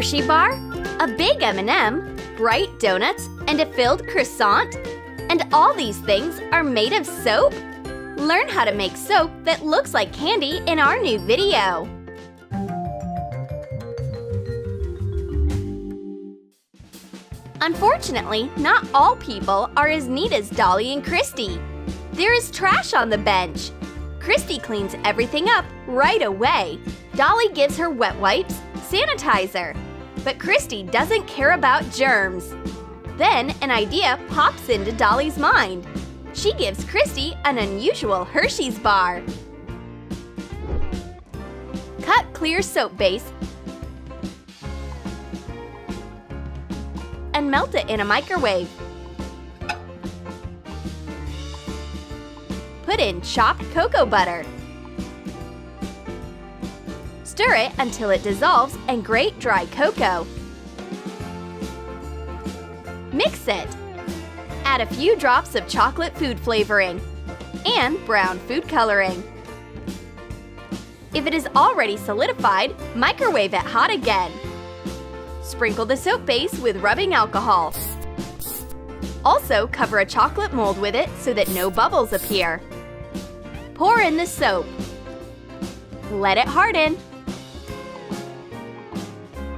Hershey bar, a big M&M, bright donuts, and a filled croissant? And all these things are made of soap? Learn how to make soap that looks like candy in our new video. Unfortunately, not all people are as neat as Dolly and Christy. There is trash on the bench. Christy cleans everything up right away. Dolly gives her wet wipes, sanitizer. But Christy doesn't care about germs. Then an idea pops into Dolly's mind. She gives Christy an unusual Hershey's bar. Cut clear soap base and melt it in a microwave. Put in chopped cocoa butter. Stir it until it dissolves and grate dry cocoa. Mix it. Add a few drops of chocolate food flavoring and brown food coloring. If it is already solidified, microwave it hot again. Sprinkle the soap base with rubbing alcohol. Also, cover a chocolate mold with it so that no bubbles appear. Pour in the soap. Let it harden.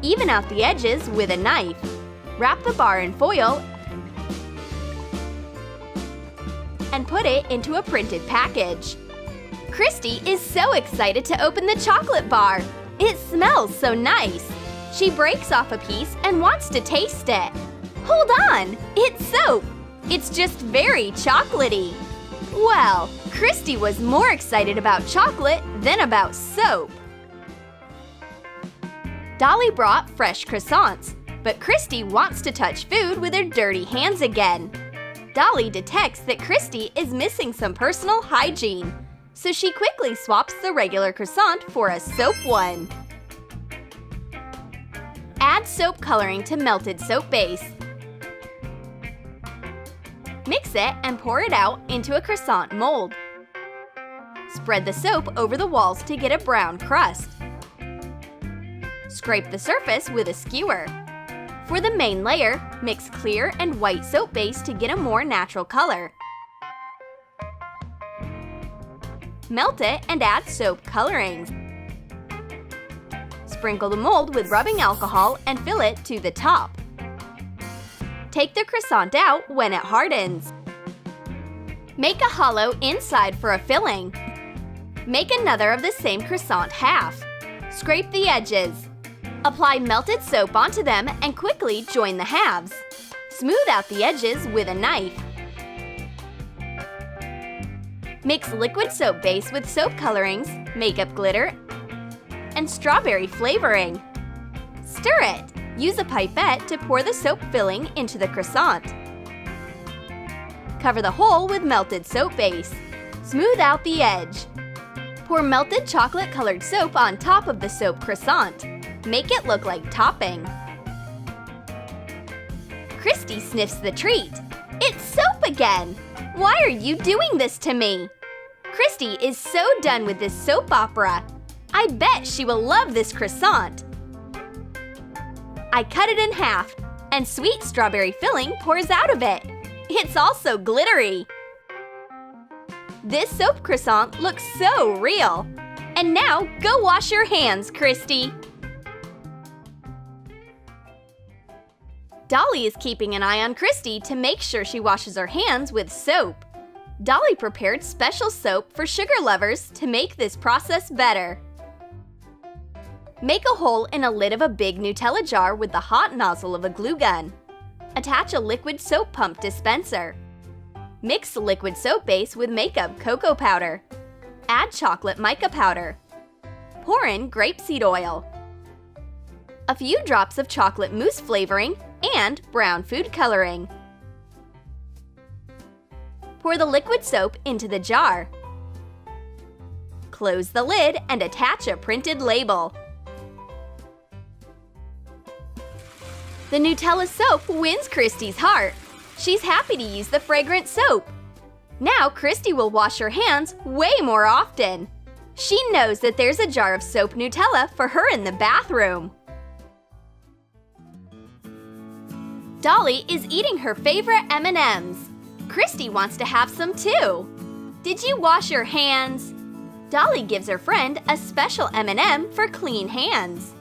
Even out the edges with a knife. Wrap the bar in foil and put it into a printed package. Christy is so excited to open the chocolate bar. It smells so nice. She breaks off a piece and wants to taste it. Hold on, it's soap. It's just very chocolatey. Well, Christy was more excited about chocolate than about soap. Dolly brought fresh croissants, but Christy wants to touch food with her dirty hands again. Dolly detects that Christy is missing some personal hygiene, so she quickly swaps the regular croissant for a soap one. Add soap coloring to melted soap base. Mix it and pour it out into a croissant mold. Spread the soap over the walls to get a brown crust. Scrape the surface with a skewer. For the main layer, mix clear and white soap base to get a more natural color. Melt it and add soap colorings. Sprinkle the mold with rubbing alcohol and fill it to the top. Take the croissant out when it hardens. Make a hollow inside for a filling. Make another of the same croissant half. Scrape the edges. Apply melted soap onto them and quickly join the halves. Smooth out the edges with a knife. Mix liquid soap base with soap colorings, makeup glitter, and strawberry flavoring. Stir it. Use a pipette to pour the soap filling into the croissant. Cover the hole with melted soap base. Smooth out the edge. Pour melted chocolate-colored soap on top of the soap croissant. Make it look like topping. Christy sniffs the treat. It's soap again! Why are you doing this to me? Christy is so done with this soap opera. I bet she will love this croissant. I cut it in half, and sweet strawberry filling pours out of it. It's also glittery. This soap croissant looks so real. And now, go wash your hands, Christy. Dolly is keeping an eye on Christy to make sure she washes her hands with soap. Dolly prepared special soap for sugar lovers to make this process better. Make a hole in a lid of a big Nutella jar with the hot nozzle of a glue gun. Attach a liquid soap pump dispenser. Mix the liquid soap base with makeup cocoa powder. Add chocolate mica powder. Pour in grapeseed oil. A few drops of chocolate mousse flavoring and brown food coloring. Pour the liquid soap into the jar. Close the lid and attach a printed label. The Nutella soap wins Christy's heart. She's happy to use the fragrant soap. Now Christy will wash her hands way more often. She knows that there's a jar of soap Nutella for her in the bathroom. Dolly is eating her favorite M&Ms. Christy wants to have some too. Did you wash your hands? Dolly gives her friend a special M&M for clean hands.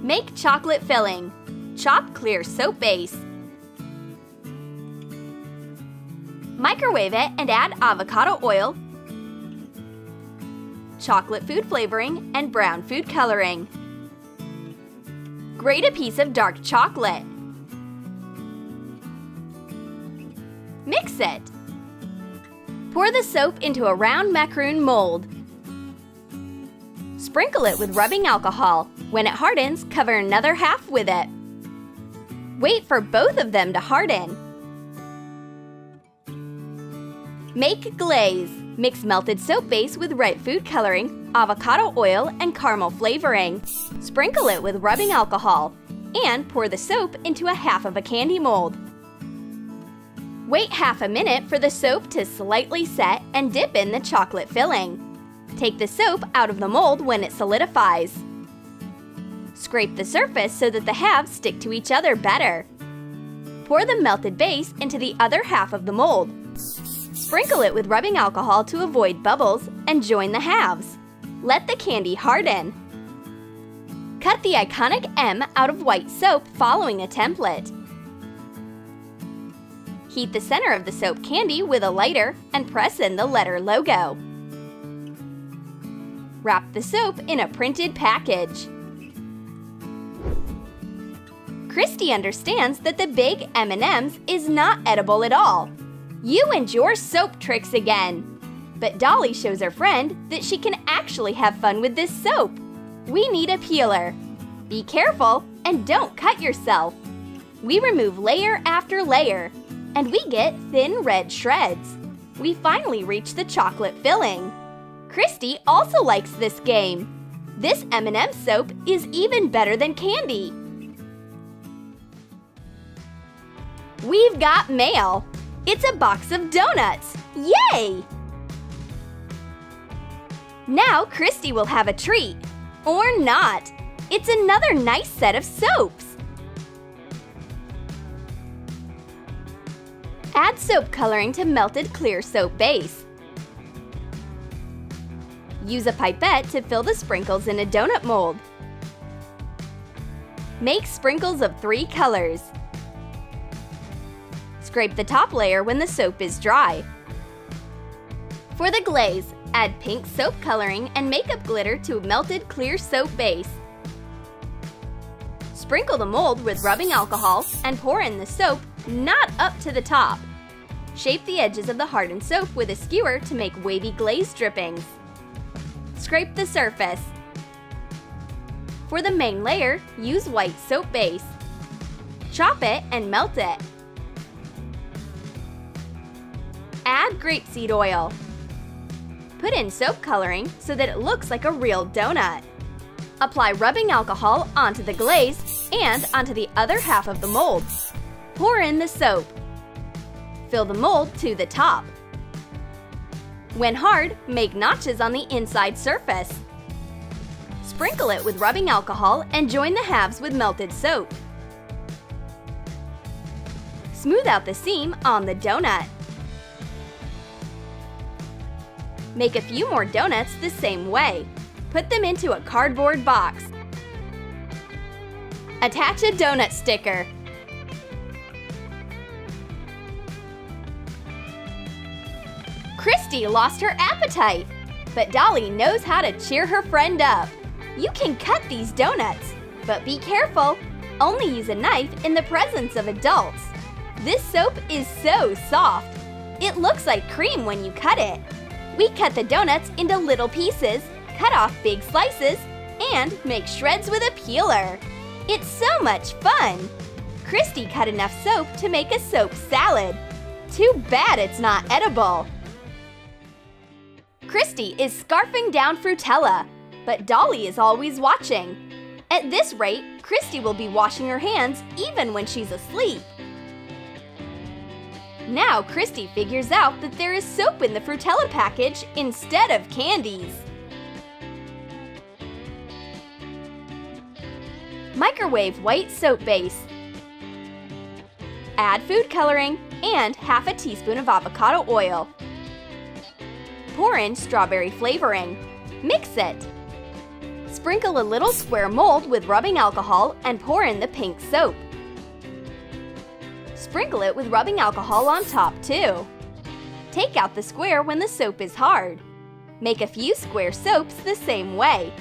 Make chocolate filling. Chop clear soap base. Microwave it and add avocado oil, chocolate food flavoring, and brown food coloring. Grate a piece of dark chocolate. Mix it. Pour the soap into a round macaroon mold. Sprinkle it with rubbing alcohol. When it hardens, cover another half with it. Wait for both of them to harden. Make glaze. Mix melted soap base with red food coloring, avocado oil, and caramel flavoring. Sprinkle it with rubbing alcohol and pour the soap into a half of a candy mold. Wait half a minute for the soap to slightly set and dip in the chocolate filling. Take the soap out of the mold when it solidifies. Scrape the surface so that the halves stick to each other better. Pour the melted base into the other half of the mold. Sprinkle it with rubbing alcohol to avoid bubbles and join the halves. Let the candy harden. Cut the iconic M out of white soap following a template. Heat the center of the soap candy with a lighter and press in the letter logo. Wrap the soap in a printed package. Christy understands that the big M&Ms is not edible at all. You and your soap tricks again. But Dolly shows her friend that she can actually have fun with this soap. We need a peeler. Be careful and don't cut yourself. We remove layer after layer, and we get thin red shreds. We finally reach the chocolate filling. Christy also likes this game. This M&M soap is even better than candy. We've got mail. It's a box of donuts! Yay! Now Christy will have a treat. Or not. It's another nice set of soaps. Add soap coloring to melted clear soap base. Use a pipette to fill the sprinkles in a donut mold. Make sprinkles of 3 colors. Scrape the top layer when the soap is dry. For the glaze, add pink soap coloring and makeup glitter to a melted clear soap base. Sprinkle the mold with rubbing alcohol and pour in the soap, not up to the top. Shape the edges of the hardened soap with a skewer to make wavy glaze drippings. Scrape the surface. For the main layer, use white soap base. Chop it and melt it. Add grapeseed oil. Put in soap coloring so that it looks like a real donut. Apply rubbing alcohol onto the glaze and onto the other half of the mold. Pour in the soap. Fill the mold to the top. When hard, make notches on the inside surface. Sprinkle it with rubbing alcohol and join the halves with melted soap. Smooth out the seam on the donut. Make a few more donuts the same way. Put them into a cardboard box. Attach a donut sticker. Christy lost her appetite, but Dolly knows how to cheer her friend up. You can cut these donuts, but be careful. Only use a knife in the presence of adults. This soap is so soft. It looks like cream when you cut it. We cut the donuts into little pieces, cut off big slices, and make shreds with a peeler. It's so much fun! Christy cut enough soap to make a soap salad. Too bad it's not edible. Christy is scarfing down Fruitella, but Dolly is always watching. At this rate, Christy will be washing her hands even when she's asleep. Now Christy figures out that there is soap in the Fruitella package instead of candies. Microwave white soap base. Add food coloring and half a teaspoon of avocado oil. Pour in strawberry flavoring. Mix it. Sprinkle a little square mold with rubbing alcohol and pour in the pink soap. Sprinkle it with rubbing alcohol on top too. Take out the square when the soap is hard. Make a few square soaps the same way.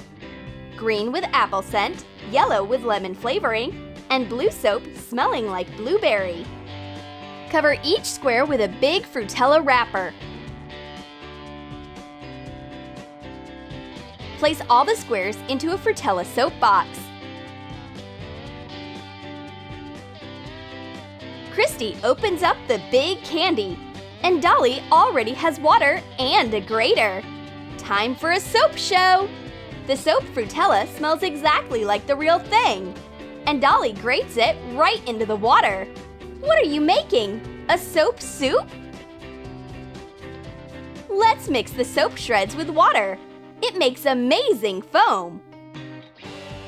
Green with apple scent, yellow with lemon flavoring, and blue soap smelling like blueberry. Cover each square with a big Fruitella wrapper. Place all the squares into a Fruitella soap box. Christy opens up the big candy, and Dolly already has water and a grater. Time for a soap show! The soap Fruitella smells exactly like the real thing, and Dolly grates it right into the water. What are you making? A soap soup? Let's mix the soap shreds with water. It makes amazing foam.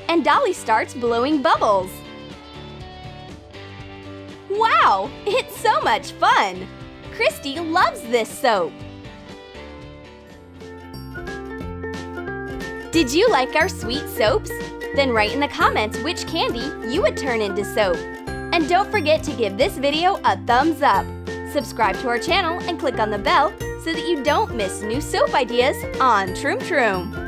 And Dolly starts blowing bubbles. Wow, it's so much fun! Christy loves this soap. Did you like our sweet soaps? Then write in the comments which candy you would turn into soap. And don't forget to give this video a thumbs up. Subscribe to our channel and click on the bell so that you don't miss new soap ideas on Trom Trom.